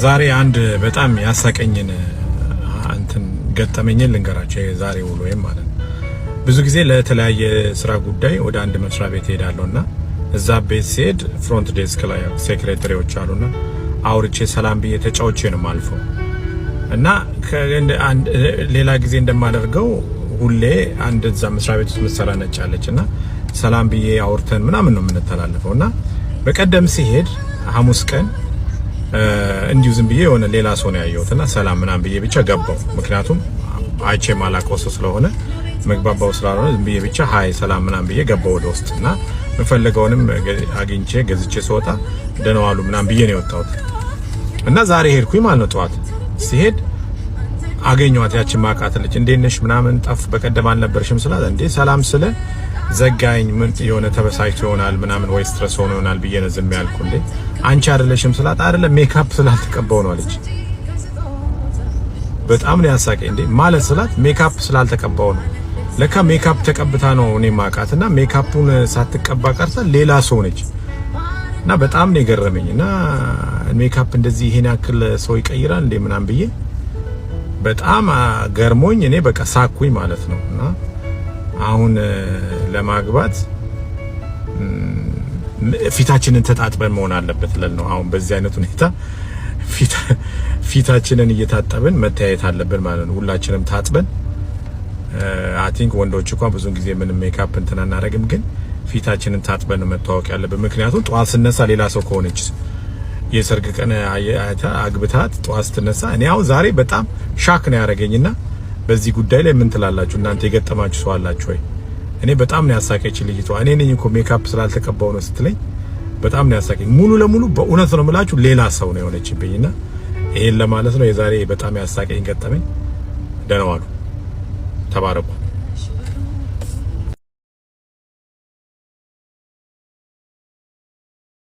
ዛሬ አንድ በጣም ያሳቀኝን እንትን ገጠመኝን ልንገራችሁ። ዛሬ ውሎዬም ማለት ነው። ብዙ ጊዜ ለተለያየ ስራ ጉዳይ ወደ አንድ መስሪያ ቤት ሄዳለሁና እዛ ቤት ሲሄድ ፍሮንት ዴስክ ላይ ሴክሬታሪዎች አሉና አውርቼ ሰላም ብዬ ተጫውቼ ነው ማልፈው እና ሌላ ጊዜ እንደማደርገው ሁሌ አንድ እዛ መስሪያ ቤት ውስጥ መሰራ ነጫለችና ሰላም ብዬ አውርተን ምናምን ነው የምንተላለፈውና በቀደም ሲሄድ ሐሙስ ቀን እንዲሁ ዝም ብዬ የሆነ ሌላ ሰው ነው ያየሁትና ሰላም ምናምን ብዬ ብቻ ገባው። ምክንያቱም አይቼ ማላውቀው ሰው ስለሆነ መግባባው ስላልሆነ ዝም ብዬ ብቻ ሃይ ሰላም ምናምን ብዬ ገባው ወደ ውስጥና መፈለገውንም አግኝቼ ገዝቼ ስወጣ ደህና ዋሉ ምናምን ብዬ ነው የወጣሁት። እና ዛሬ ሄድኩኝ ማለት ነው። ጠዋት ሲሄድ አገኘኋት። ያቺ ማቃት ልጅ እንዴት ነሽ ምናምን ጠፍ በቀደም አልነበርሽም ስላት እንዴ ሰላም ስለ ዘጋኝ ምን የሆነ ተበሳጭቶ ይሆናል ምናምን ወይ ስትረስ ሆኖ ይሆናል ብዬ ነው ዝም ያልኩ። እንዴ አንቺ አይደለሽም ስላት አይደለም ሜካፕ ስላልተቀባው ነው አለች። በጣም ነው ያሳቀኝ። እንዴ ማለት ስላት ሜካፕ ስላልተቀባው ነው። ለካ ሜካፕ ተቀብታ ነው እኔ ማቃትና ሜካፑን ሳትቀባ ቀርታ ሌላ ሰው ነች። እና በጣም ነው የገረመኝና ሜካፕ እንደዚህ ይሄን ያክል ሰው ይቀይራል እንዴ ምናምን ብዬ በጣም ገርሞኝ እኔ በቃ ሳኩኝ ማለት ነው። እና አሁን ለማግባት ፊታችንን ተጣጥበን መሆን አለበት ለል ነው። አሁን በዚህ አይነት ሁኔታ ፊታችንን እየታጠብን መተያየት አለብን ማለት ነው። ሁላችንም ታጥበን አይ ቲንክ ወንዶች እንኳን ብዙ ጊዜ ምንም ሜካፕ እንትን አናረግም፣ ግን ፊታችንን ታጥበን ነው መታወቅ ያለብን። ምክንያቱም ጧት ስነሳ ሌላ ሰው ከሆነች የሰርግ ቀን አግብታት ጧት ስትነሳ እኔ አሁን ዛሬ በጣም ሻክ ነው ያደረገኝና በዚህ ጉዳይ ላይ ምን ትላላችሁ እናንተ? የገጠማችሁ ሰው አላችሁ ወይ? እኔ በጣም ነው ያሳቀች ልጅቷ። እኔ ነኝ እኮ ሜካፕ ስላልተቀባው ነው ስትለኝ በጣም ነው ያሳቀኝ። ሙሉ ለሙሉ በእውነት ነው የምላችሁ ሌላ ሰው ነው የሆነችብኝና ይሄን ለማለት ነው የዛሬ በጣም ያሳቀኝ ገጠመኝ። ደህና ዋሉ። ተባረኩ።